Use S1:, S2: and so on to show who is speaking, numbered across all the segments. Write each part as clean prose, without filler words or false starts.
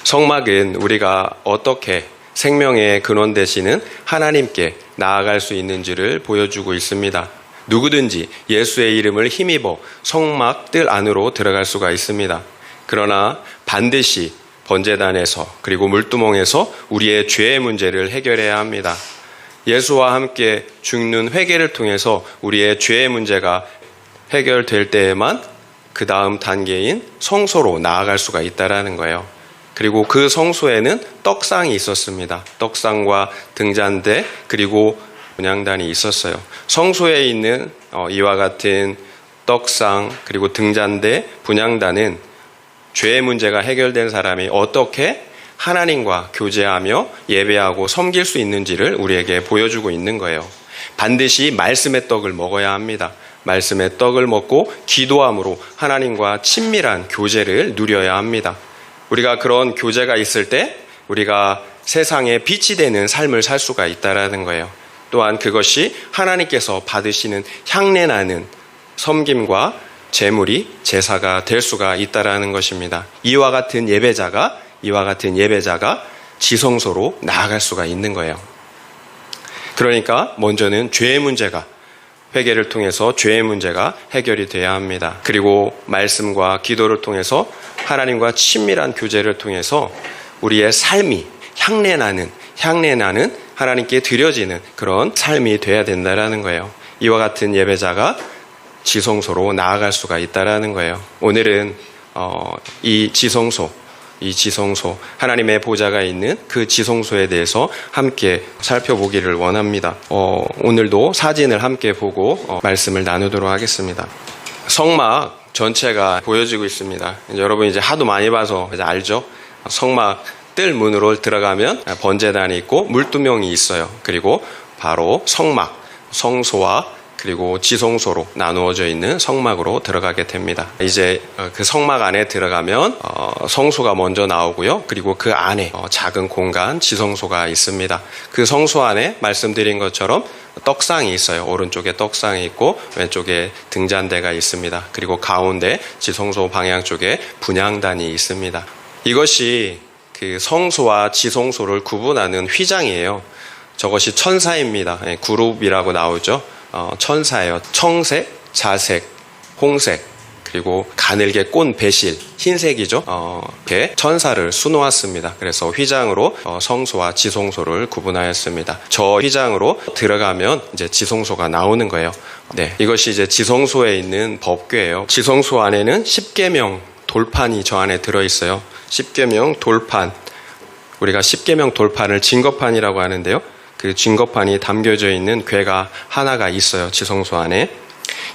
S1: 성막은 우리가 어떻게 생명의 근원 되시는 하나님께 나아갈 수 있는지를 보여주고 있습니다. 누구든지 예수의 이름을 힘입어 성막 뜰 안으로 들어갈 수가 있습니다. 그러나 반드시 번제단에서 그리고 물두멍에서 우리의 죄의 문제를 해결해야 합니다. 예수와 함께 죽는 회개를 통해서 우리의 죄의 문제가 해결될 때에만 그 다음 단계인 성소로 나아갈 수가 있다는 거예요. 그리고 그 성소에는 떡상이 있었습니다. 떡상과 등잔대 그리고 분향단이 있었어요. 성소에 있는 이와 같은 떡상 그리고 등잔대 분향단은 죄의 문제가 해결된 사람이 어떻게 하나님과 교제하며 예배하고 섬길 수 있는지를 우리에게 보여주고 있는 거예요. 반드시 말씀의 떡을 먹어야 합니다. 말씀의 떡을 먹고 기도함으로 하나님과 친밀한 교제를 누려야 합니다. 우리가 그런 교제가 있을 때 우리가 세상에 빛이 되는 삶을 살 수가 있다는 거예요. 또한 그것이 하나님께서 받으시는 향내나는 섬김과 제물이 제사가 될 수가 있다는 것입니다. 이와 같은 예배자가 지성소로 나아갈 수가 있는 거예요. 그러니까 먼저는 죄의 문제가 회개를 통해서 죄의 문제가 해결이 돼야 합니다. 그리고 말씀과 기도를 통해서 하나님과 친밀한 교제를 통해서 우리의 삶이 향내나는 하나님께 드려지는 그런 삶이 돼야 된다는 거예요. 이와 같은 예배자가 지성소로 나아갈 수가 있다는 거예요. 오늘은 이 지성소 하나님의 보좌가 있는 그 지성소에 대해서 함께 살펴보기를 원합니다. 오늘도 사진을 함께 보고 말씀을 나누도록 하겠습니다. 성막 전체가 보여지고 있습니다. 여러분 이제 하도 많이 봐서 이제 알죠? 성막 뜰 문으로 들어가면 번제단이 있고 물두멍이 있어요. 그리고 바로 성막, 성소와 그리고 지성소로 나누어져 있는 성막으로 들어가게 됩니다. 이제 그 성막 안에 들어가면 성소가 먼저 나오고요. 그리고 그 안에 작은 공간 지성소가 있습니다. 그 성소 안에 말씀드린 것처럼 떡상이 있어요. 오른쪽에 떡상이 있고 왼쪽에 등잔대가 있습니다. 그리고 가운데 지성소 방향 쪽에 분향단이 있습니다. 이것이 그 성소와 지성소를 구분하는 휘장이에요. 저것이 천사입니다. 그룹이라고 나오죠. 천사예요. 청색, 자색, 홍색, 그리고 가늘게 꼰 배실, 흰색이죠. 배 천사를 수놓았습니다. 그래서 휘장으로 성소와 지성소를 구분하였습니다. 저 휘장으로 들어가면 이제 지성소가 나오는 거예요. 네, 이것이 이제 지성소에 있는 법궤예요. 지성소 안에는 십계명 돌판이 저 안에 들어있어요. 십계명 돌판. 우리가 십계명 돌판을 증거판이라고 하는데요. 그 증거판이 담겨져 있는 궤가 하나가 있어요. 지성소 안에.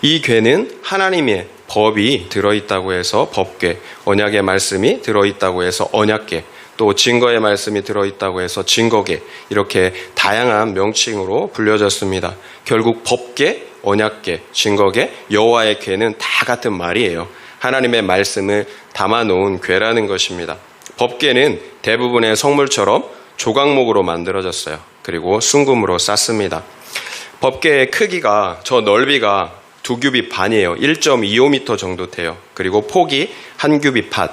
S1: 이 궤는 하나님의 법이 들어있다고 해서 법궤, 언약의 말씀이 들어있다고 해서 언약궤, 또 증거의 말씀이 들어있다고 해서 증거궤, 이렇게 다양한 명칭으로 불려졌습니다. 결국 법궤, 언약궤, 증거궤, 여호와의 궤는 다 같은 말이에요. 하나님의 말씀을 담아놓은 궤라는 것입니다. 법궤는 대부분의 성물처럼 조각목으로 만들어졌어요. 그리고 순금으로 쌌습니다. 법궤의 크기가 저 넓이가 2규빗 반이에요. 1.25m 정도 돼요. 그리고 폭이 한 규빗 반,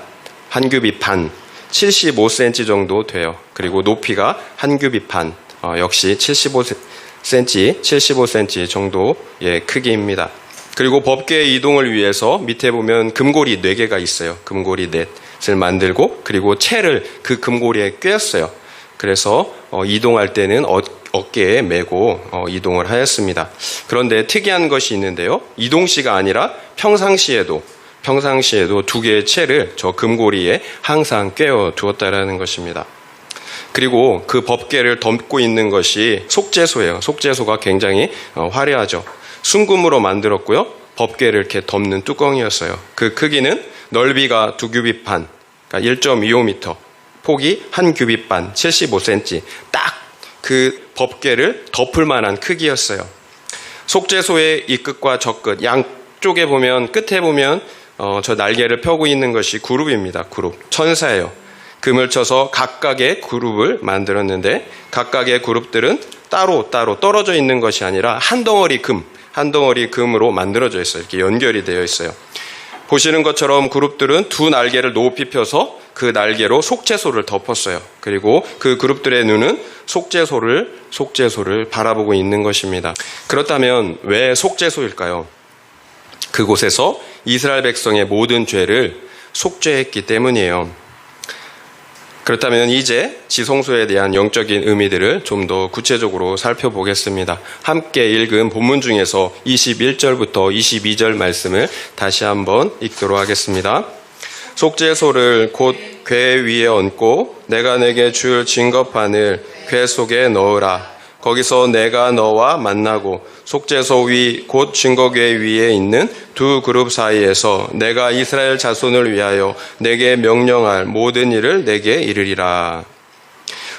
S1: 75cm 정도 돼요. 그리고 높이가 한 규빗 반, 역시 75cm 정도의 크기입니다. 그리고 법궤의 이동을 위해서 밑에 보면 금고리 4개가 있어요. 금고리 넷을 만들고 그리고 채를 그 금고리에 꿰었어요. 그래서 이동할 때는 어깨에 메고 이동을 하였습니다. 그런데 특이한 것이 있는데요. 이동시가 아니라 평상시에도 2개의 채를 저 금고리에 항상 꿰어 두었다라는 것입니다. 그리고 그 법궤를 덮고 있는 것이 속죄소예요. 속죄소가 굉장히 화려하죠. 순금으로 만들었고요. 법궤를 이렇게 덮는 뚜껑이었어요. 그 크기는 넓이가 2규빗 반, 그러니까 1.25m, 폭이 한 규빗 반, 75cm, 딱 그 법궤를 덮을 만한 크기였어요. 속죄소의 이 끝과 저 끝, 양쪽에 보면, 끝에 보면 저 날개를 펴고 있는 것이 그룹입니다. 그룹, 천사예요. 금을 쳐서 각각의 그룹을 만들었는데 각각의 그룹들은 따로 떨어져 있는 것이 아니라 한 덩어리 금으로 만들어져 있어요. 이렇게 연결이 되어 있어요. 보시는 것처럼 그룹들은 두 날개를 높이 펴서 그 날개로 속죄소를 덮었어요. 그리고 그 그룹들의 눈은 속죄소를 바라보고 있는 것입니다. 그렇다면 왜 속죄소일까요? 그곳에서 이스라엘 백성의 모든 죄를 속죄했기 때문이에요. 그렇다면 이제 지성소에 대한 영적인 의미들을 좀 더 구체적으로 살펴보겠습니다. 함께 읽은 본문 중에서 21절부터 22절 말씀을 다시 한번 읽도록 하겠습니다. 속죄소를 곧 궤 위에 얹고 내가 내게 줄 증거판을 궤 속에 넣으라. 거기서 내가 너와 만나고 속죄소 위 곧 증거궤 위에 있는 두 그룹 사이에서 내가 이스라엘 자손을 위하여 내게 명령할 모든 일을 내게 이르리라.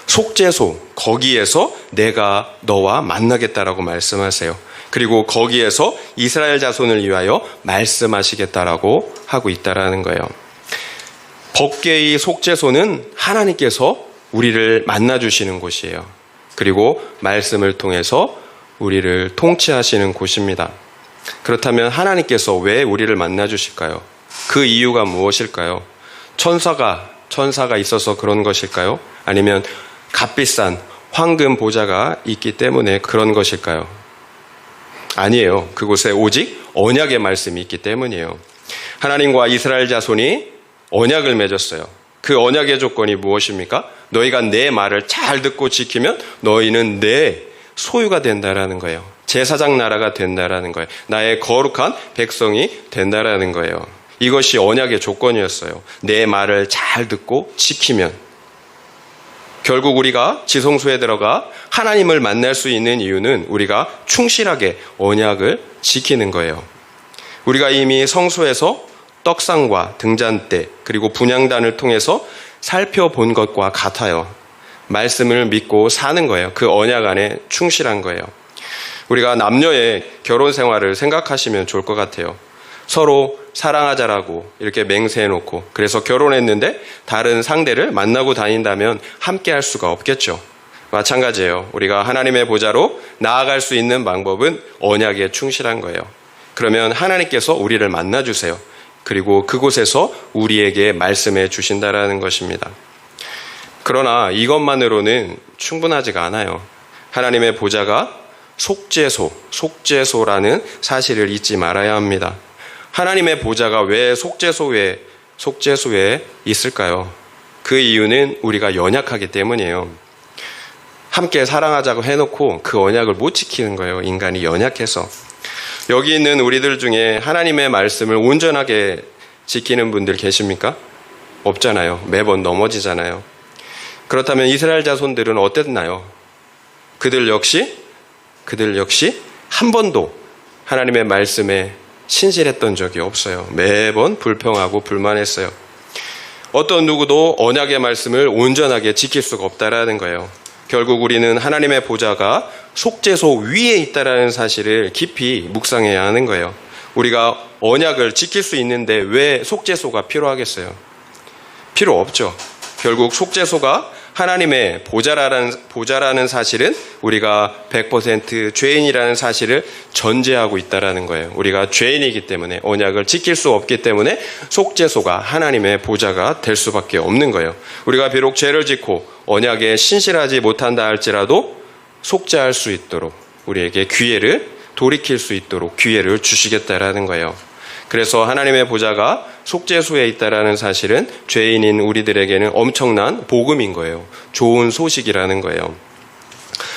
S1: 속죄소, 거기에서 내가 너와 만나겠다라고 말씀하세요. 그리고 거기에서 이스라엘 자손을 위하여 말씀하시겠다라고 하고 있다라는 거예요. 법궤의 속죄소는 하나님께서 우리를 만나주시는 곳이에요. 그리고 말씀을 통해서 우리를 통치하시는 곳입니다. 그렇다면 하나님께서 왜 우리를 만나주실까요? 그 이유가 무엇일까요? 천사가 있어서 그런 것일까요? 아니면 값비싼 황금 보좌가 있기 때문에 그런 것일까요? 아니에요. 그곳에 오직 언약의 말씀이 있기 때문이에요. 하나님과 이스라엘 자손이 언약을 맺었어요. 그 언약의 조건이 무엇입니까? 너희가 내 말을 잘 듣고 지키면 너희는 내 소유가 된다라는 거예요. 제사장 나라가 된다라는 거예요. 나의 거룩한 백성이 된다라는 거예요. 이것이 언약의 조건이었어요. 내 말을 잘 듣고 지키면. 결국 우리가 지성소에 들어가 하나님을 만날 수 있는 이유는 우리가 충실하게 언약을 지키는 거예요. 우리가 이미 성소에서 떡상과 등잔대 그리고 분향단을 통해서 살펴본 것과 같아요. 말씀을 믿고 사는 거예요. 그 언약 안에 충실한 거예요. 우리가 남녀의 결혼 생활을 생각하시면 좋을 것 같아요. 서로 사랑하자라고 이렇게 맹세해놓고 그래서 결혼했는데 다른 상대를 만나고 다닌다면 함께 할 수가 없겠죠. 마찬가지예요. 우리가 하나님의 보좌로 나아갈 수 있는 방법은 언약에 충실한 거예요. 그러면 하나님께서 우리를 만나주세요. 그리고 그곳에서 우리에게 말씀해 주신다라는 것입니다. 그러나 이것만으로는 충분하지가 않아요. 하나님의 보좌가 속죄소라는 사실을 잊지 말아야 합니다. 하나님의 보좌가 왜 속죄소에 있을까요? 그 이유는 우리가 연약하기 때문이에요. 함께 사랑하자고 해놓고 그 언약을 못 지키는 거예요. 인간이 연약해서. 여기 있는 우리들 중에 하나님의 말씀을 온전하게 지키는 분들 계십니까? 없잖아요. 매번 넘어지잖아요. 그렇다면 이스라엘 자손들은 어땠나요? 그들 역시 한 번도 하나님의 말씀에 신실했던 적이 없어요. 매번 불평하고 불만했어요. 어떤 누구도 언약의 말씀을 온전하게 지킬 수가 없다라는 거예요. 결국 우리는 하나님의 보좌가 속죄소 위에 있다라는 사실을 깊이 묵상해야 하는 거예요. 우리가 언약을 지킬 수 있는데 왜 속죄소가 필요하겠어요? 필요 없죠. 결국 속죄소가 하나님의 보좌라는 사실은 우리가 100% 죄인이라는 사실을 전제하고 있다라는 거예요. 우리가 죄인이기 때문에 언약을 지킬 수 없기 때문에 속죄소가 하나님의 보좌가 될 수밖에 없는 거예요. 우리가 비록 죄를 짓고 언약에 신실하지 못한다 할지라도 속죄할 수 있도록 우리에게 기회를 돌이킬 수 있도록 기회를 주시겠다라는 거예요. 그래서 하나님의 보좌가 속죄소에 있다라는 사실은 죄인인 우리들에게는 엄청난 복음인 거예요. 좋은 소식이라는 거예요.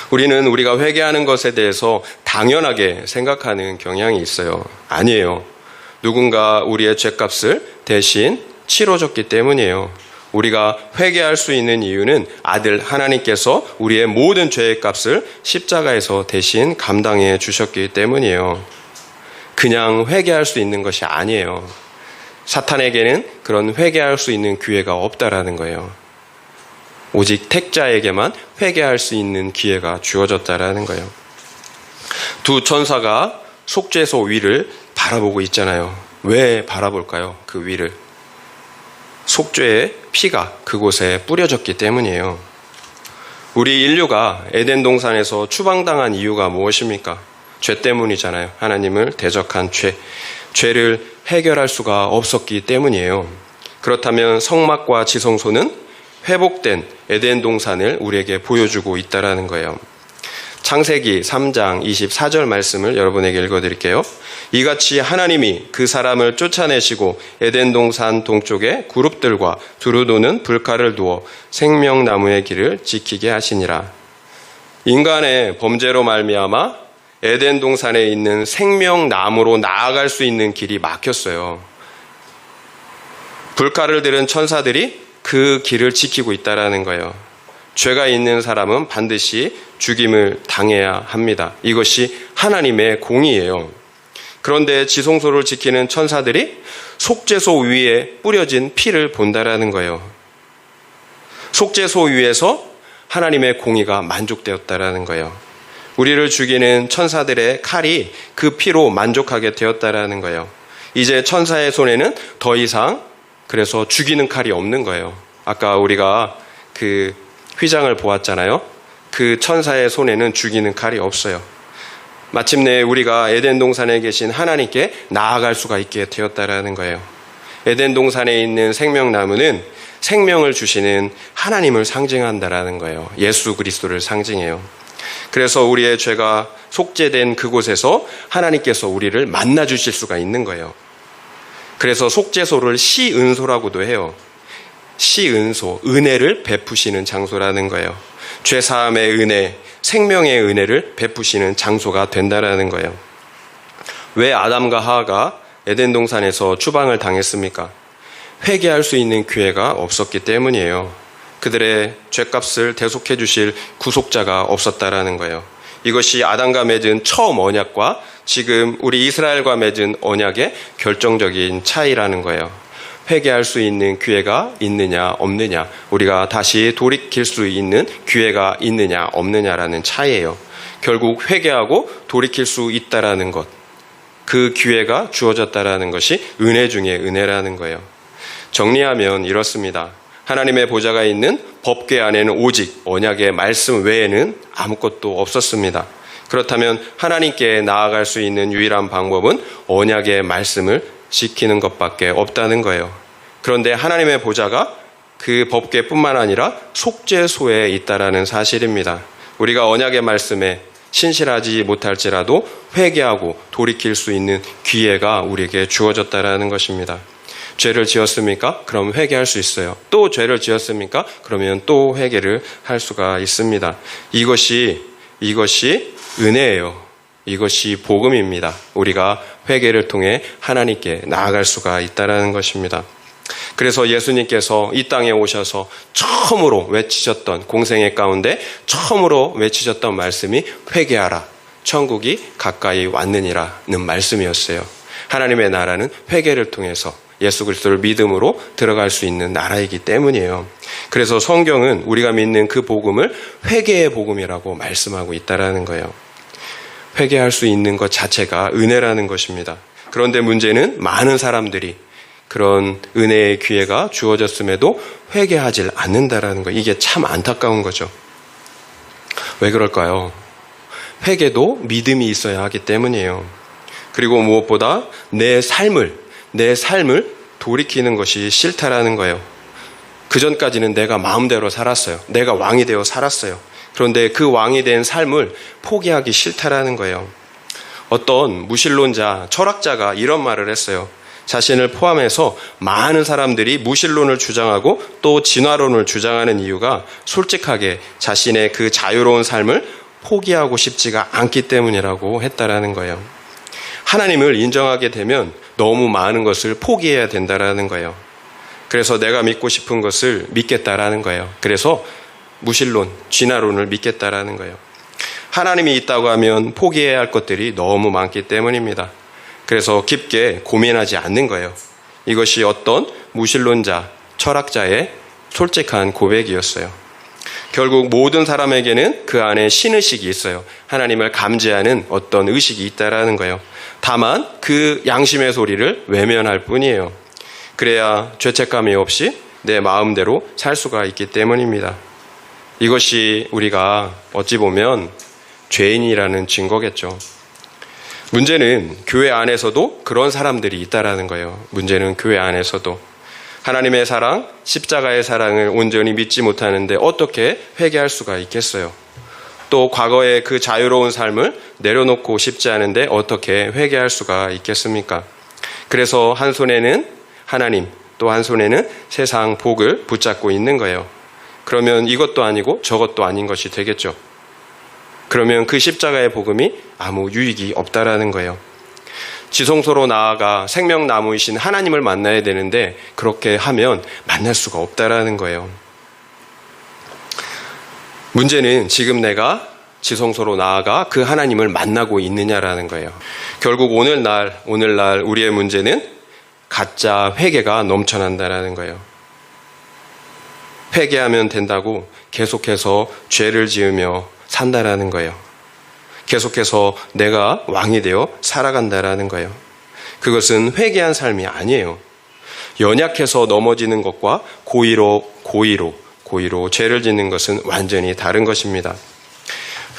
S1: 우리는 우리가 회개하는 것에 대해서 당연하게 생각하는 경향이 있어요. 아니에요. 누군가 우리의 죄값을 대신 치러줬기 때문이에요. 우리가 회개할 수 있는 이유는 아들 하나님께서 우리의 모든 죄의 값을 십자가에서 대신 감당해 주셨기 때문이에요. 그냥 회개할 수 있는 것이 아니에요. 사탄에게는 그런 회개할 수 있는 기회가 없다라는 거예요. 오직 택자에게만 회개할 수 있는 기회가 주어졌다라는 거예요. 두 천사가 속죄소 위를 바라보고 있잖아요. 왜 바라볼까요? 그 위를. 속죄의 피가 그곳에 뿌려졌기 때문이에요. 우리 인류가 에덴 동산에서 추방당한 이유가 무엇입니까? 죄 때문이잖아요. 하나님을 대적한 죄. 죄를 해결할 수가 없었기 때문이에요. 그렇다면 성막과 지성소는 회복된 에덴 동산을 우리에게 보여주고 있다라는 거예요. 창세기 3장 24절 말씀을 여러분에게 읽어드릴게요. 이같이 하나님이 그 사람을 쫓아내시고 에덴 동산 동쪽에 그룹들과 두루 도는 불칼을 두어 생명나무의 길을 지키게 하시니라. 인간의 범죄로 말미암아 에덴 동산에 있는 생명나무로 나아갈 수 있는 길이 막혔어요. 불칼을 들은 천사들이 그 길을 지키고 있다라는 거예요. 죄가 있는 사람은 반드시 죽임을 당해야 합니다. 이것이 하나님의 공의예요. 그런데 지성소를 지키는 천사들이 속죄소 위에 뿌려진 피를 본다라는 거예요. 속죄소 위에서 하나님의 공의가 만족되었다라는 거예요. 우리를 죽이는 천사들의 칼이 그 피로 만족하게 되었다라는 거예요. 이제 천사의 손에는 더 이상 그래서 죽이는 칼이 없는 거예요. 아까 우리가 그 휘장을 보았잖아요. 그 천사의 손에는 죽이는 칼이 없어요. 마침내 우리가 에덴 동산에 계신 하나님께 나아갈 수가 있게 되었다라는 거예요. 에덴 동산에 있는 생명나무는 생명을 주시는 하나님을 상징한다라는 거예요. 예수 그리스도를 상징해요. 그래서 우리의 죄가 속죄된 그곳에서 하나님께서 우리를 만나 주실 수가 있는 거예요. 그래서 속죄소를 시은소라고도 해요. 시은소, 은혜를 베푸시는 장소라는 거예요. 죄사함의 은혜, 생명의 은혜를 베푸시는 장소가 된다라는 거예요. 왜 아담과 하와가 에덴 동산에서 추방을 당했습니까? 회개할 수 있는 기회가 없었기 때문이에요. 그들의 죄값을 대속해 주실 구속자가 없었다라는 거예요. 이것이 아담과 맺은 처음 언약과 지금 우리 이스라엘과 맺은 언약의 결정적인 차이라는 거예요. 회개할 수 있는 기회가 있느냐 없느냐, 우리가 다시 돌이킬 수 있는 기회가 있느냐 없느냐라는 차이예요. 결국 회개하고 돌이킬 수 있다라는 것, 그 기회가 주어졌다라는 것이 은혜 중에 은혜라는 거예요. 정리하면 이렇습니다. 하나님의 보좌가 있는 법궤 안에는 오직 언약의 말씀 외에는 아무것도 없었습니다. 그렇다면 하나님께 나아갈 수 있는 유일한 방법은 언약의 말씀을 지키는 것밖에 없다는 거예요. 그런데 하나님의 보좌가 그 법궤뿐만 아니라 속죄소에 있다라는 사실입니다. 우리가 언약의 말씀에 신실하지 못할지라도 회개하고 돌이킬 수 있는 기회가 우리에게 주어졌다라는 것입니다. 죄를 지었습니까? 그럼 회개할 수 있어요. 또 죄를 지었습니까? 그러면 또 회개를 할 수가 있습니다. 이것이 은혜예요. 이것이 복음입니다. 우리가 회개를 통해 하나님께 나아갈 수가 있다는 것입니다. 그래서 예수님께서 이 땅에 오셔서 처음으로 외치셨던, 공생애 가운데 처음으로 외치셨던 말씀이 회개하라, 천국이 가까이 왔느니라는 말씀이었어요. 하나님의 나라는 회개를 통해서 예수 그리스도를 믿음으로 들어갈 수 있는 나라이기 때문이에요. 그래서 성경은 우리가 믿는 그 복음을 회개의 복음이라고 말씀하고 있다는 거예요. 회개할 수 있는 것 자체가 은혜라는 것입니다. 그런데 문제는 많은 사람들이 그런 은혜의 기회가 주어졌음에도 회개하지 않는다라는 거, 이게 참 안타까운 거죠. 왜 그럴까요? 회개도 믿음이 있어야 하기 때문이에요. 그리고 무엇보다 내 삶을 돌이키는 것이 싫다라는 거예요. 그전까지는 내가 마음대로 살았어요. 내가 왕이 되어 살았어요. 그런데 그 왕이 된 삶을 포기하기 싫다라는 거예요. 어떤 무신론자, 철학자가 이런 말을 했어요. 자신을 포함해서 많은 사람들이 무신론을 주장하고 또 진화론을 주장하는 이유가 솔직하게 자신의 그 자유로운 삶을 포기하고 싶지가 않기 때문이라고 했다라는 거예요. 하나님을 인정하게 되면 너무 많은 것을 포기해야 된다라는 거예요. 그래서 내가 믿고 싶은 것을 믿겠다라는 거예요. 그래서 무신론, 진화론을 믿겠다라는 거예요. 하나님이 있다고 하면 포기해야 할 것들이 너무 많기 때문입니다. 그래서 깊게 고민하지 않는 거예요. 이것이 어떤 무신론자, 철학자의 솔직한 고백이었어요. 결국 모든 사람에게는 그 안에 신의식이 있어요. 하나님을 감지하는 어떤 의식이 있다라는 거예요. 다만 그 양심의 소리를 외면할 뿐이에요. 그래야 죄책감이 없이 내 마음대로 살 수가 있기 때문입니다. 이것이 우리가 어찌 보면 죄인이라는 증거겠죠. 문제는 교회 안에서도 그런 사람들이 있다라는 거예요. 문제는 교회 안에서도 하나님의 사랑, 십자가의 사랑을 온전히 믿지 못하는데 어떻게 회개할 수가 있겠어요? 또 과거의 그 자유로운 삶을 내려놓고 싶지 않은데 어떻게 회개할 수가 있겠습니까? 그래서 한 손에는 하나님, 또 한 손에는 세상 복을 붙잡고 있는 거예요. 그러면 이것도 아니고 저것도 아닌 것이 되겠죠. 그러면 그 십자가의 복음이 아무 유익이 없다라는 거예요. 지성소로 나아가 생명나무이신 하나님을 만나야 되는데 그렇게 하면 만날 수가 없다라는 거예요. 문제는 지금 내가 지성소로 나아가 그 하나님을 만나고 있느냐라는 거예요. 결국 오늘날 우리의 문제는 가짜 회개가 넘쳐난다라는 거예요. 회개하면 된다고 계속해서 죄를 지으며 산다라는 거예요. 계속해서 내가 왕이 되어 살아간다라는 거예요. 그것은 회개한 삶이 아니에요. 연약해서 넘어지는 것과 고의로 죄를 짓는 것은 완전히 다른 것입니다.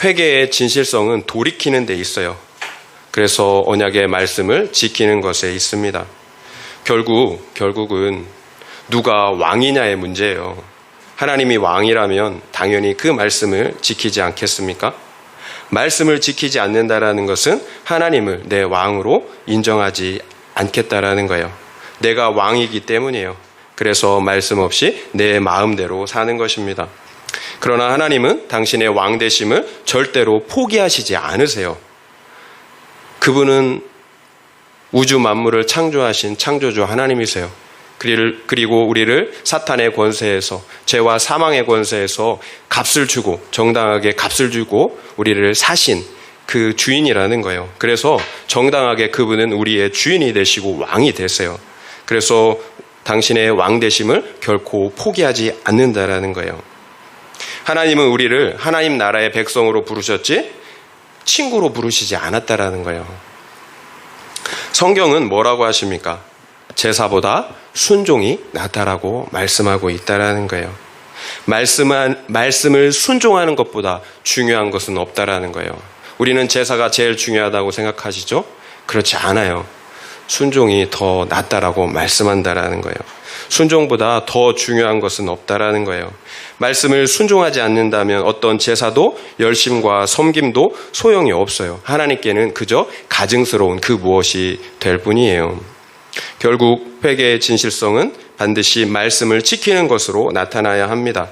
S1: 회개의 진실성은 돌이키는 데 있어요. 그래서 언약의 말씀을 지키는 것에 있습니다. 결국은 누가 왕이냐의 문제예요. 하나님이 왕이라면 당연히 그 말씀을 지키지 않겠습니까? 말씀을 지키지 않는다라는 것은 하나님을 내 왕으로 인정하지 않겠다라는 거예요. 내가 왕이기 때문이에요. 그래서 말씀 없이 내 마음대로 사는 것입니다. 그러나 하나님은 당신의 왕 되심을 절대로 포기하시지 않으세요. 그분은 우주 만물을 창조하신 창조주 하나님이세요. 그리고 우리를 사탄의 권세에서, 죄와 사망의 권세에서 정당하게 값을 주고 우리를 사신 그 주인이라는 거예요. 그래서 정당하게 그분은 우리의 주인이 되시고 왕이 되세요. 그래서 당신의 왕 되심을 결코 포기하지 않는다라는 거예요. 하나님은 우리를 하나님 나라의 백성으로 부르셨지 친구로 부르시지 않았다라는 거예요. 성경은 뭐라고 하십니까? 제사보다 순종이 낫다라고 말씀하고 있다라는 거예요. 말씀을 순종하는 것보다 중요한 것은 없다라는 거예요. 우리는 제사가 제일 중요하다고 생각하시죠? 그렇지 않아요. 순종이 더 낫다라고 말씀한다라는 거예요. 순종보다 더 중요한 것은 없다라는 거예요. 말씀을 순종하지 않는다면 어떤 제사도 열심과 섬김도 소용이 없어요. 하나님께는 그저 가증스러운 그 무엇이 될 뿐이에요. 결국 회개의 진실성은 반드시 말씀을 지키는 것으로 나타나야 합니다.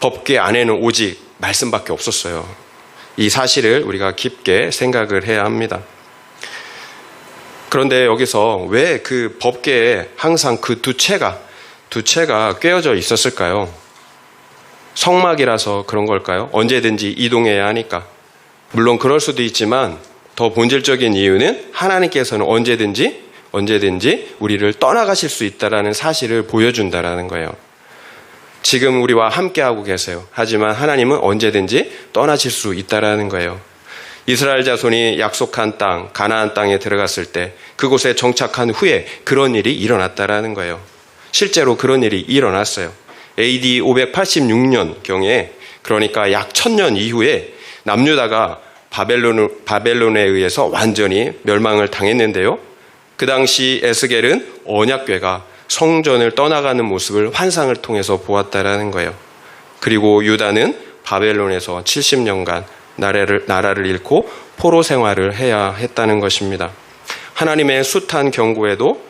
S1: 법궤 안에는 오직 말씀밖에 없었어요. 이 사실을 우리가 깊게 생각을 해야 합니다. 그런데 여기서 왜 그 법궤에 항상 그 두 채가 꿰어져 있었을까요? 성막이라서 그런 걸까요? 언제든지 이동해야 하니까. 물론 그럴 수도 있지만 더 본질적인 이유는 하나님께서는 언제든지 우리를 떠나가실 수 있다는 사실을 보여준다라는 거예요. 지금 우리와 함께하고 계세요. 하지만 하나님은 언제든지 떠나실 수 있다라는 거예요. 이스라엘 자손이 약속한 땅, 가나안 땅에 들어갔을 때 그곳에 정착한 후에 그런 일이 일어났다라는 거예요. 실제로 그런 일이 일어났어요. AD 586년경에 그러니까 약 1000년 이후에 남유다가 바벨론에 의해서 완전히 멸망을 당했는데요. 그 당시 에스겔은 언약궤가 성전을 떠나가는 모습을 환상을 통해서 보았다라는 거예요. 그리고 유다는 바벨론에서 70년간 나라를 잃고 포로 생활을 해야 했다는 것입니다. 하나님의 숱한 경고에도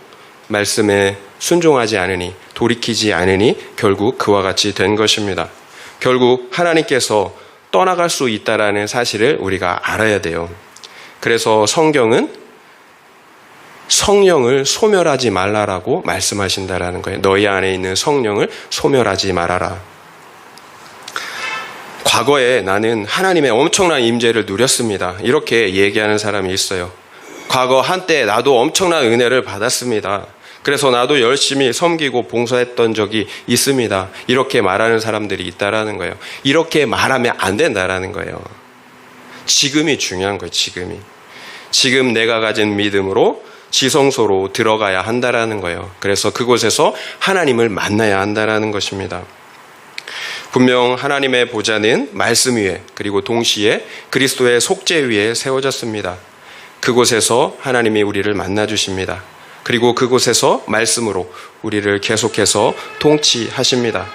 S1: 말씀에 순종하지 않으니, 돌이키지 않으니 결국 그와 같이 된 것입니다. 결국 하나님께서 떠나갈 수 있다라는 사실을 우리가 알아야 돼요. 그래서 성경은 성령을 소멸하지 말라라고 말씀하신다라는 거예요. 너희 안에 있는 성령을 소멸하지 말아라. 과거에 나는 하나님의 엄청난 임재를 누렸습니다. 이렇게 얘기하는 사람이 있어요. 과거 한때 나도 엄청난 은혜를 받았습니다. 그래서 나도 열심히 섬기고 봉사했던 적이 있습니다. 이렇게 말하는 사람들이 있다라는 거예요. 이렇게 말하면 안 된다라는 거예요. 지금이 중요한 거예요. 지금 내가 가진 믿음으로 지성소로 들어가야 한다라는 거예요. 그래서 그곳에서 하나님을 만나야 한다라는 것입니다. 분명 하나님의 보좌는 말씀 위에 그리고 동시에 그리스도의 속죄 위에 세워졌습니다. 그곳에서 하나님이 우리를 만나 주십니다. 그리고 그곳에서 말씀으로 우리를 계속해서 통치하십니다.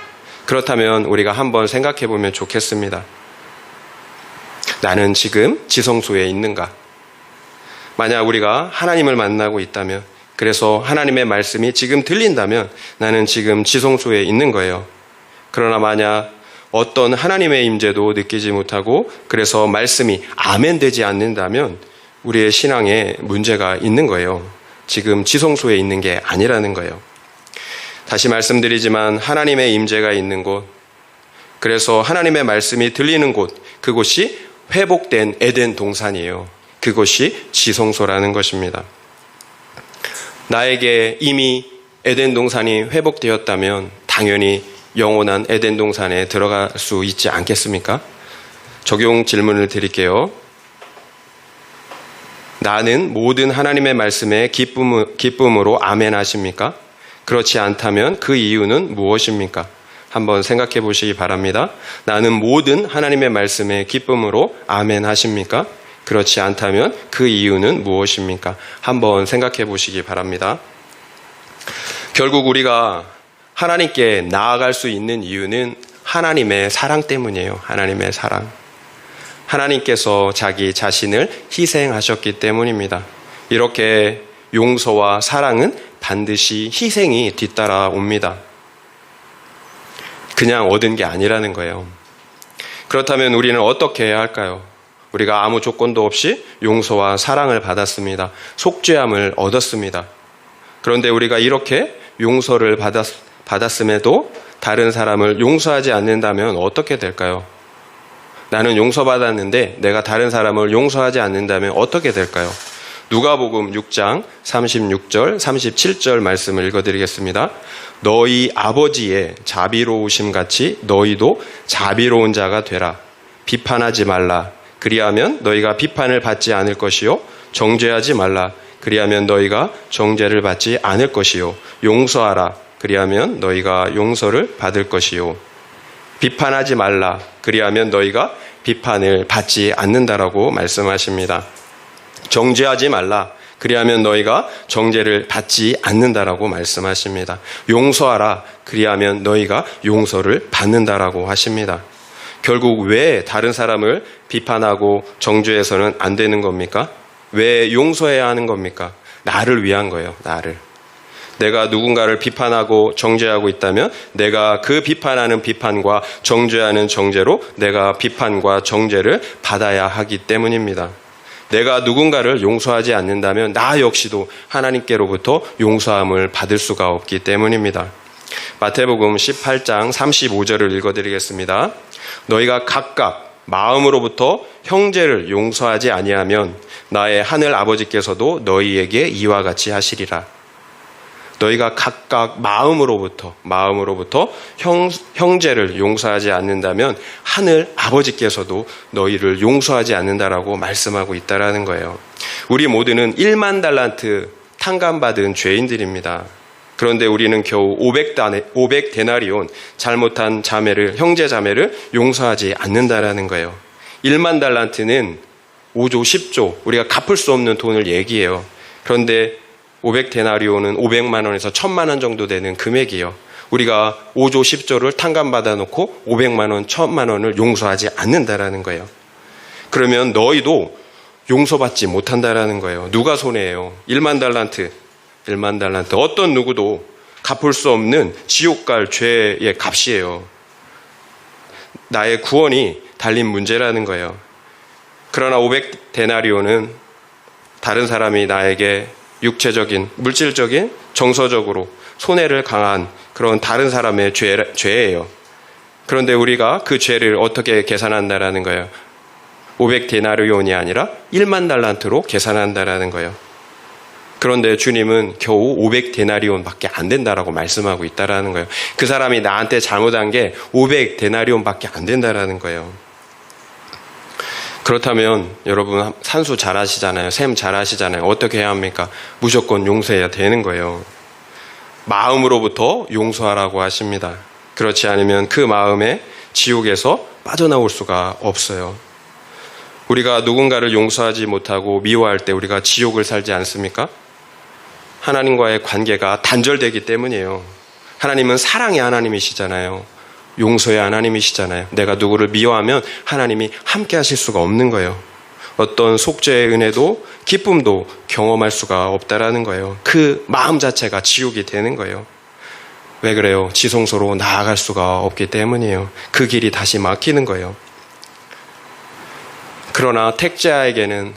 S1: 그렇다면 우리가 한번 생각해 보면 좋겠습니다. 나는 지금 지성소에 있는가? 만약 우리가 하나님을 만나고 있다면, 그래서 하나님의 말씀이 지금 들린다면 나는 지금 지성소에 있는 거예요. 그러나 만약 어떤 하나님의 임재도 느끼지 못하고 그래서 말씀이 아멘 되지 않는다면 우리의 신앙에 문제가 있는 거예요. 지금 지성소에 있는 게 아니라는 거예요. 다시 말씀드리지만 하나님의 임재가 있는 곳, 그래서 하나님의 말씀이 들리는 곳, 그곳이 회복된 에덴 동산이에요. 그것이 지성소라는 것입니다. 나에게 이미 에덴 동산이 회복되었다면 당연히 영원한 에덴 동산에 들어갈 수 있지 않겠습니까? 적용 질문을 드릴게요. 나는 모든 하나님의 말씀에 기쁨으로 아멘 하십니까? 그렇지 않다면 그 이유는 무엇입니까? 한번 생각해 보시기 바랍니다. 나는 모든 하나님의 말씀에 기쁨으로 아멘 하십니까? 그렇지 않다면 그 이유는 무엇입니까? 한번 생각해 보시기 바랍니다. 결국 우리가 하나님께 나아갈 수 있는 이유는 하나님의 사랑 때문이에요. 하나님의 사랑. 하나님께서 자기 자신을 희생하셨기 때문입니다. 이렇게 용서와 사랑은 반드시 희생이 뒤따라옵니다. 그냥 얻은 게 아니라는 거예요. 그렇다면 우리는 어떻게 해야 할까요? 우리가 아무 조건도 없이 용서와 사랑을 받았습니다. 속죄함을 얻었습니다. 그런데 우리가 이렇게 용서를 받았음에도 다른 사람을 용서하지 않는다면 어떻게 될까요? 나는 용서받았는데 내가 다른 사람을 용서하지 않는다면 어떻게 될까요? 누가복음 6장 36절, 37절 말씀을 읽어드리겠습니다. 너희 아버지의 자비로우심 같이 너희도 자비로운 자가 되라. 비판하지 말라. 그리하면 너희가 비판을 받지 않을 것이요. 정죄하지 말라. 그리하면 너희가 정죄를 받지 않을 것이요. 용서하라. 그리하면 너희가 용서를 받을 것이요. 비판하지 말라. 그리하면 너희가 비판을 받지 않는다라고 말씀하십니다. 정죄하지 말라. 그리하면 너희가 정죄를 받지 않는다라고 말씀하십니다. 용서하라. 그리하면 너희가 용서를 받는다라고 하십니다. 결국 왜 다른 사람을 비판하고 정죄해서는 안 되는 겁니까? 왜 용서해야 하는 겁니까? 나를 위한 거예요. 나를. 내가 누군가를 비판하고 정죄하고 있다면 내가 그 비판하는 비판과 정죄하는 정죄로 내가 비판과 정죄를 받아야 하기 때문입니다. 내가 누군가를 용서하지 않는다면 나 역시도 하나님께로부터 용서함을 받을 수가 없기 때문입니다. 마태복음 18장 35절을 읽어드리겠습니다. 너희가 각각 마음으로부터 형제를 용서하지 아니하면 나의 하늘 아버지께서도 너희에게 이와 같이 하시리라. 너희가 각각 마음으로부터 형제를 용서하지 않는다면 하늘 아버지께서도 너희를 용서하지 않는다라고 말씀하고 있다라는 거예요. 우리 모두는 1만 달란트 탕감받은 죄인들입니다. 그런데 우리는 겨우 500데나리온 잘못한 형제 자매를 용서하지 않는다라는 거예요. 1만 달란트는 5조 10조 우리가 갚을 수 없는 돈을 얘기해요. 그런데 500데나리온은 500만 원에서 1000만 원 정도 되는 금액이에요. 우리가 5조 10조를 탕감받아 놓고 500만 원, 1000만 원을 용서하지 않는다라는 거예요. 그러면 너희도 용서받지 못한다라는 거예요. 누가 손해예요? 1만 달란트. 어떤 누구도 갚을 수 없는 지옥 갈 죄의 값이에요. 나의 구원이 달린 문제라는 거예요. 그러나 500데나리온은 다른 사람이 나에게 육체적인, 물질적인, 정서적으로 손해를 강한 그런 다른 사람의 죄예요. 그런데 우리가 그 죄를 어떻게 계산한다라는 거예요? 500데나리온이 아니라 1만 달란트로 계산한다라는 거예요. 그런데 주님은 겨우 500데나리온밖에 안 된다라고 말씀하고 있다라는 거예요. 그 사람이 나한테 잘못한 게 500데나리온밖에 안 된다라는 거예요. 그렇다면 여러분 산수 잘 하시잖아요. 셈 잘 하시잖아요. 어떻게 해야 합니까? 무조건 용서해야 되는 거예요. 마음으로부터 용서하라고 하십니다. 그렇지 않으면 그 마음에 지옥에서 빠져나올 수가 없어요. 우리가 누군가를 용서하지 못하고 미워할 때 우리가 지옥을 살지 않습니까? 하나님과의 관계가 단절되기 때문이에요. 하나님은 사랑의 하나님이시잖아요. 용서의 하나님이시잖아요. 내가 누구를 미워하면 하나님이 함께 하실 수가 없는 거예요. 어떤 속죄의 은혜도 기쁨도 경험할 수가 없다라는 거예요. 그 마음 자체가 지옥이 되는 거예요. 왜 그래요? 지성소로 나아갈 수가 없기 때문이에요. 그 길이 다시 막히는 거예요. 그러나 택자에게는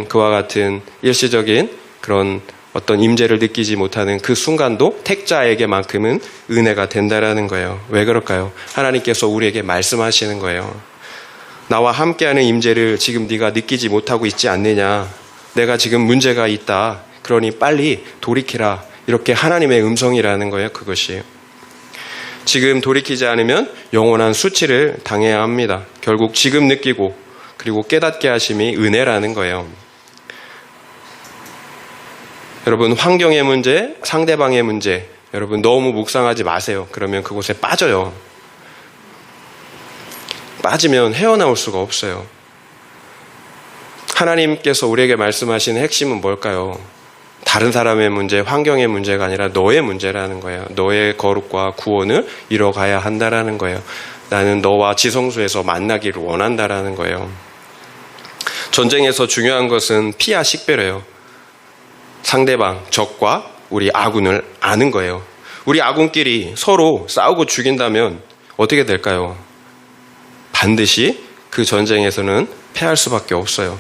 S1: 그와 같은 일시적인 그런 어떤 임재를 느끼지 못하는 그 순간도 택자에게만큼은 은혜가 된다라는 거예요. 왜 그럴까요? 하나님께서 우리에게 말씀하시는 거예요. 나와 함께하는 임재를 지금 네가 느끼지 못하고 있지 않느냐? 내가 지금 문제가 있다. 그러니 빨리 돌이키라. 이렇게 하나님의 음성이라는 거예요. 그것이. 지금 돌이키지 않으면 영원한 수치를 당해야 합니다. 결국 지금 느끼고 그리고 깨닫게 하심이 은혜라는 거예요. 여러분, 환경의 문제, 상대방의 문제, 여러분 너무 묵상하지 마세요. 그러면 그곳에 빠져요. 빠지면 헤어나올 수가 없어요. 하나님께서 우리에게 말씀하신 핵심은 뭘까요? 다른 사람의 문제, 환경의 문제가 아니라 너의 문제라는 거예요. 너의 거룩과 구원을 이뤄가야 한다라는 거예요. 나는 너와 지성소에서 만나기를 원한다라는 거예요. 전쟁에서 중요한 것은 피하 식별이에요. 상대방, 적과 우리 아군을 아는 거예요. 우리 아군끼리 서로 싸우고 죽인다면 어떻게 될까요? 반드시 그 전쟁에서는 패할 수밖에 없어요.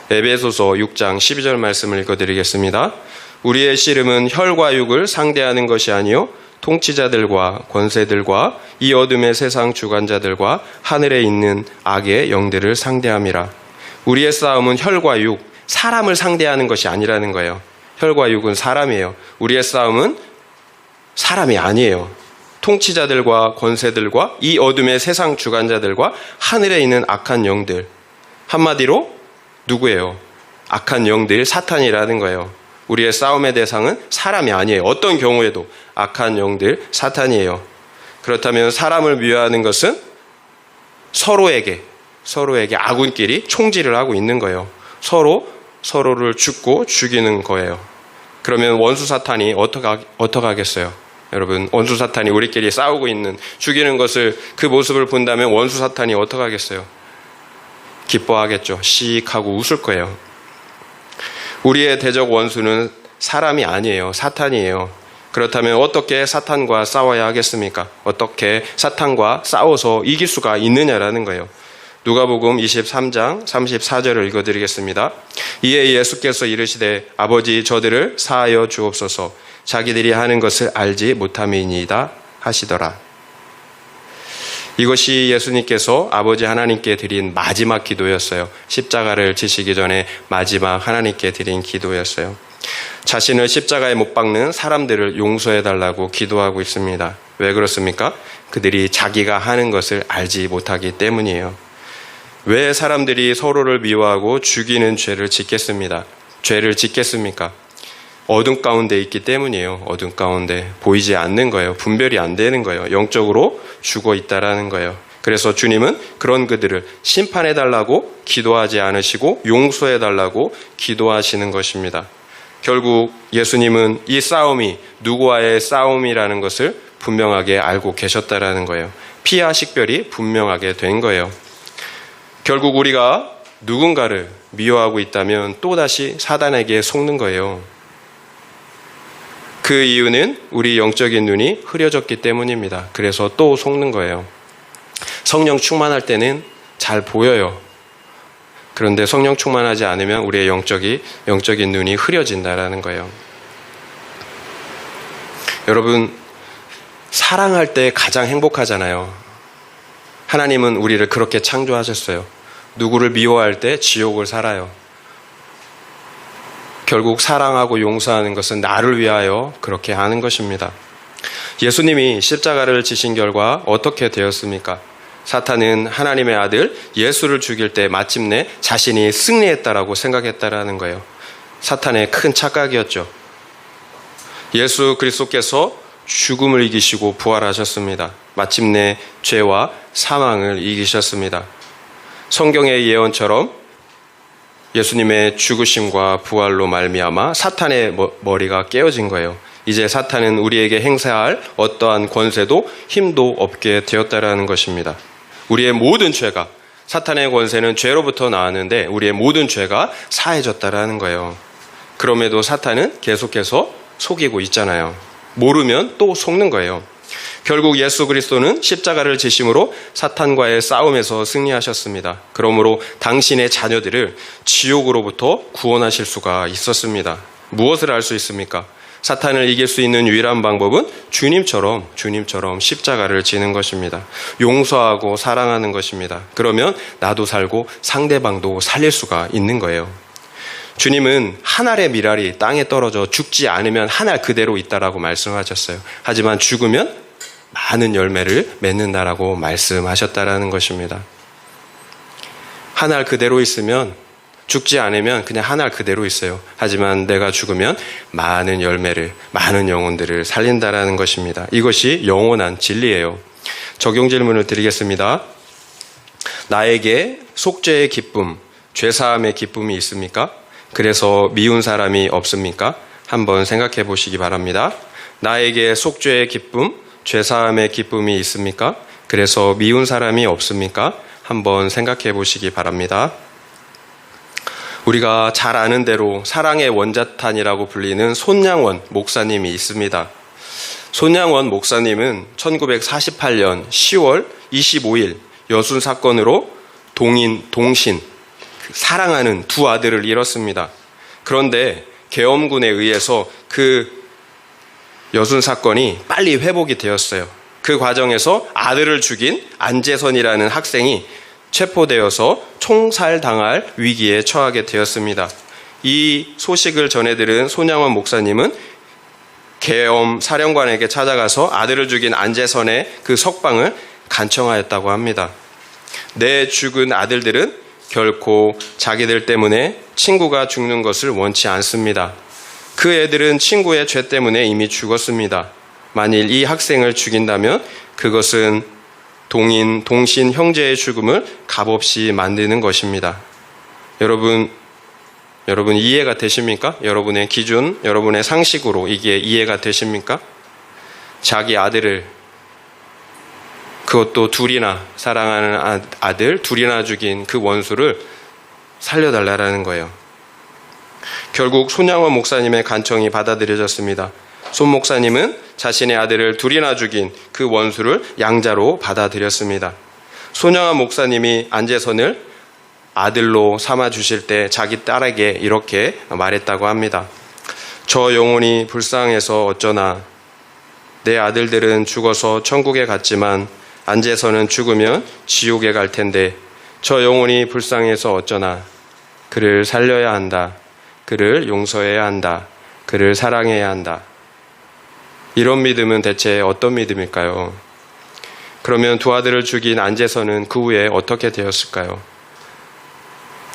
S1: 에베소서 6장 12절 말씀을 읽어드리겠습니다. 우리의 씨름은 혈과 육을 상대하는 것이 아니요 통치자들과 권세들과 이 어둠의 세상 주관자들과 하늘에 있는 악의 영들을 상대함이라. 우리의 싸움은 혈과 육, 사람을 상대하는 것이 아니라는 거예요. 혈과 육은 사람이에요. 우리의 싸움은 사람이 아니에요. 통치자들과 권세들과 이 어둠의 세상 주관자들과 하늘에 있는 악한 영들. 한마디로 누구예요? 악한 영들, 사탄이라는 거예요. 우리의 싸움의 대상은 사람이 아니에요. 어떤 경우에도 악한 영들, 사탄이에요. 그렇다면 사람을 미워하는 것은 서로에게 아군끼리 총질을 하고 있는 거예요. 서로를 죽고 죽이는 거예요. 그러면 원수 사탄이 어떻게 하겠어요? 여러분, 원수 사탄이 우리끼리 싸우고 있는, 죽이는 것을, 그 모습을 본다면 원수 사탄이 어떻게 하겠어요? 기뻐하겠죠. 씩 하고 웃을 거예요. 우리의 대적 원수는 사람이 아니에요. 사탄이에요. 그렇다면 어떻게 사탄과 싸워야 하겠습니까? 어떻게 사탄과 싸워서 이길 수가 있느냐라는 거예요. 누가복음 23장 34절을 읽어드리겠습니다. 이에 예수께서 이르시되 아버지 저들을 사하여 주옵소서 자기들이 하는 것을 알지 못함이니이다 하시더라. 이것이 예수님께서 아버지 하나님께 드린 마지막 기도였어요. 십자가를 지시기 전에 마지막 하나님께 드린 기도였어요. 자신을 십자가에 못 박는 사람들을 용서해달라고 기도하고 있습니다. 왜 그렇습니까? 그들이 자기가 하는 것을 알지 못하기 때문이에요. 왜 사람들이 서로를 미워하고 죽이는 죄를 짓겠습니다. 죄를 짓겠습니까? 어둠 가운데 있기 때문이에요. 어둠 가운데 보이지 않는 거예요. 분별이 안 되는 거예요. 영적으로 죽어 있다라는 거예요. 그래서 주님은 그런 그들을 심판해달라고 기도하지 않으시고 용서해달라고 기도하시는 것입니다. 결국 예수님은 이 싸움이 누구와의 싸움이라는 것을 분명하게 알고 계셨다라는 거예요. 피와 식별이 분명하게 된 거예요. 결국 우리가 누군가를 미워하고 있다면 또다시 사단에게 속는 거예요. 그 이유는 우리 영적인 눈이 흐려졌기 때문입니다. 그래서 또 속는 거예요. 성령 충만할 때는 잘 보여요. 그런데 성령 충만하지 않으면 우리의 영적인 눈이 흐려진다라는 거예요. 여러분, 사랑할 때 가장 행복하잖아요. 하나님은 우리를 그렇게 창조하셨어요. 누구를 미워할 때 지옥을 살아요. 결국 사랑하고 용서하는 것은 나를 위하여 그렇게 하는 것입니다. 예수님이 십자가를 지신 결과 어떻게 되었습니까? 사탄은 하나님의 아들 예수를 죽일 때 마침내 자신이 승리했다라고 생각했다라는 거예요. 사탄의 큰 착각이었죠. 예수 그리스도께서 죽음을 이기시고 부활하셨습니다. 마침내 죄와 사망을 이기셨습니다. 성경의 예언처럼 예수님의 죽으심과 부활로 말미암아 사탄의 머리가 깨어진 거예요. 이제 사탄은 우리에게 행사할 어떠한 권세도 힘도 없게 되었다라는 것입니다. 우리의 모든 죄가, 사탄의 권세는 죄로부터 나왔는데 우리의 모든 죄가 사해졌다라는 거예요. 그럼에도 사탄은 계속해서 속이고 있잖아요. 모르면 또 속는 거예요. 결국 예수 그리스도는 십자가를 지심으로 사탄과의 싸움에서 승리하셨습니다. 그러므로 당신의 자녀들을 지옥으로부터 구원하실 수가 있었습니다. 무엇을 할 수 있습니까? 사탄을 이길 수 있는 유일한 방법은 주님처럼 십자가를 지는 것입니다. 용서하고 사랑하는 것입니다. 그러면 나도 살고 상대방도 살릴 수가 있는 거예요. 주님은 한 알의 밀알이 땅에 떨어져 죽지 않으면 한 알 그대로 있다라고 말씀하셨어요. 하지만 죽으면 많은 열매를 맺는다라고 말씀하셨다라는 것입니다. 한 알 그대로 있으면, 죽지 않으면 그냥 한 알 그대로 있어요. 하지만 내가 죽으면 많은 열매를, 많은 영혼들을 살린다라는 것입니다. 이것이 영원한 진리예요. 적용 질문을 드리겠습니다. 나에게 속죄의 기쁨, 죄사함의 기쁨이 있습니까? 그래서 미운 사람이 없습니까? 한번 생각해 보시기 바랍니다. 나에게 속죄의 기쁨, 죄사함의 기쁨이 있습니까? 그래서 미운 사람이 없습니까? 한번 생각해 보시기 바랍니다. 우리가 잘 아는 대로 사랑의 원자탄이라고 불리는 손양원 목사님이 있습니다. 손양원 목사님은 1948년 10월 25일 여순 사건으로 동신, 사랑하는 두 아들을 잃었습니다. 그런데 계엄군에 의해서 그 여순 사건이 빨리 회복이 되었어요. 그 과정에서 아들을 죽인 안재선이라는 학생이 체포되어서 총살당할 위기에 처하게 되었습니다. 이 소식을 전해들은 손양원 목사님은 계엄 사령관에게 찾아가서 아들을 죽인 안재선의 그 석방을 간청하였다고 합니다. 내 죽은 아들들은 결코 자기들 때문에 친구가 죽는 것을 원치 않습니다. 그 애들은 친구의 죄 때문에 이미 죽었습니다. 만일 이 학생을 죽인다면 그것은 동신 형제의 죽음을 값없이 만드는 것입니다. 여러분 이해가 되십니까? 여러분의 기준, 여러분의 상식으로 이게 이해가 되십니까? 자기 아들을, 그것도 둘이나 사랑하는 아들 둘이나 죽인 그 원수를 살려달라는 거예요. 결국 손양원 목사님의 간청이 받아들여졌습니다. 손 목사님은 자신의 아들을 둘이나 죽인 그 원수를 양자로 받아들였습니다. 손양원 목사님이 안재선을 아들로 삼아주실 때 자기 딸에게 이렇게 말했다고 합니다. 저 영혼이 불쌍해서 어쩌나. 내 아들들은 죽어서 천국에 갔지만 안재선은 죽으면 지옥에 갈 텐데 저 영혼이 불쌍해서 어쩌나. 그를 살려야 한다. 그를 용서해야 한다. 그를 사랑해야 한다. 이런 믿음은 대체 어떤 믿음일까요? 그러면 두 아들을 죽인 안재선은 그 후에 어떻게 되었을까요?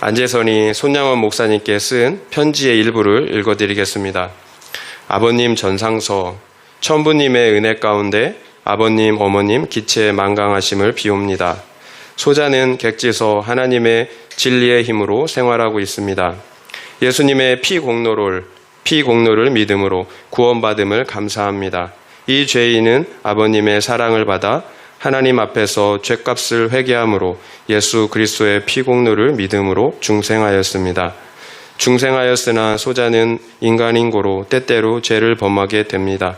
S1: 안재선이 손양원 목사님께 쓴 편지의 일부를 읽어드리겠습니다. 아버님 전상서, 천부님의 은혜 가운데 아버님, 어머님 기체 만강하심을 비옵니다. 소자는 객지서 하나님의 진리의 힘으로 생활하고 있습니다. 예수님의 피 공로를 믿음으로 구원받음을 감사합니다. 이 죄인은 아버님의 사랑을 받아 하나님 앞에서 죄값을 회개함으로 예수 그리스도의 피 공로를 믿음으로 중생하였습니다. 중생하였으나 소자는 인간인 고로 때때로 죄를 범하게 됩니다.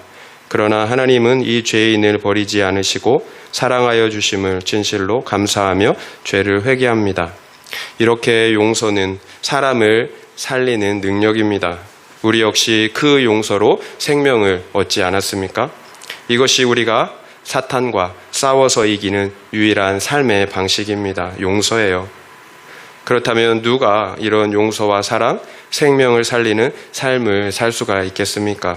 S1: 그러나 하나님은 이 죄인을 버리지 않으시고 사랑하여 주심을 진실로 감사하며 죄를 회개합니다. 이렇게 용서는 사람을 살리는 능력입니다. 우리 역시 그 용서로 생명을 얻지 않았습니까? 이것이 우리가 사탄과 싸워서 이기는 유일한 삶의 방식입니다. 용서예요. 그렇다면 누가 이런 용서와 사랑, 생명을 살리는 삶을 살 수가 있겠습니까?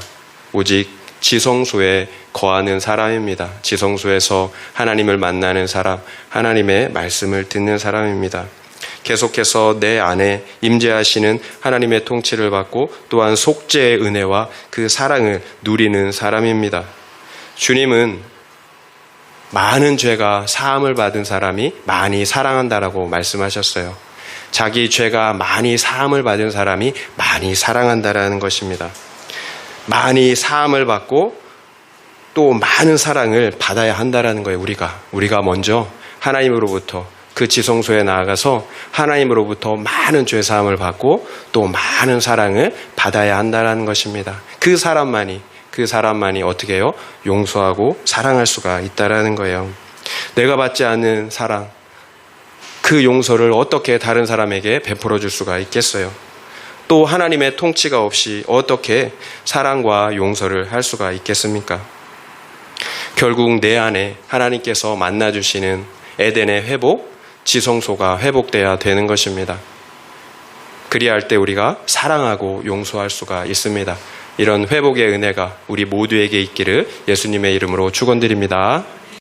S1: 오직 지성소에 거하는 사람입니다. 지성소에서 하나님을 만나는 사람, 하나님의 말씀을 듣는 사람입니다. 계속해서 내 안에 임재하시는 하나님의 통치를 받고 또한 속죄의 은혜와 그 사랑을 누리는 사람입니다. 주님은 많은 죄가 사함을 받은 사람이 많이 사랑한다라고 말씀하셨어요. 자기 죄가 많이 사함을 받은 사람이 많이 사랑한다라는 것입니다. 많이 사함을 받고 또 많은 사랑을 받아야 한다라는 거예요. 우리가 먼저 하나님으로부터 그 지성소에 나아가서 하나님으로부터 많은 죄 사함을 받고 또 많은 사랑을 받아야 한다라는 것입니다. 그 사람만이 어떻게 해요? 용서하고 사랑할 수가 있다라는 거예요. 내가 받지 않는 사랑, 그 용서를 어떻게 다른 사람에게 베풀어 줄 수가 있겠어요? 또 하나님의 통치가 없이 어떻게 사랑과 용서를 할 수가 있겠습니까? 결국 내 안에 하나님께서 만나주시는 에덴의 회복, 지성소가 회복돼야 되는 것입니다. 그리할 때 우리가 사랑하고 용서할 수가 있습니다. 이런 회복의 은혜가 우리 모두에게 있기를 예수님의 이름으로 축원드립니다.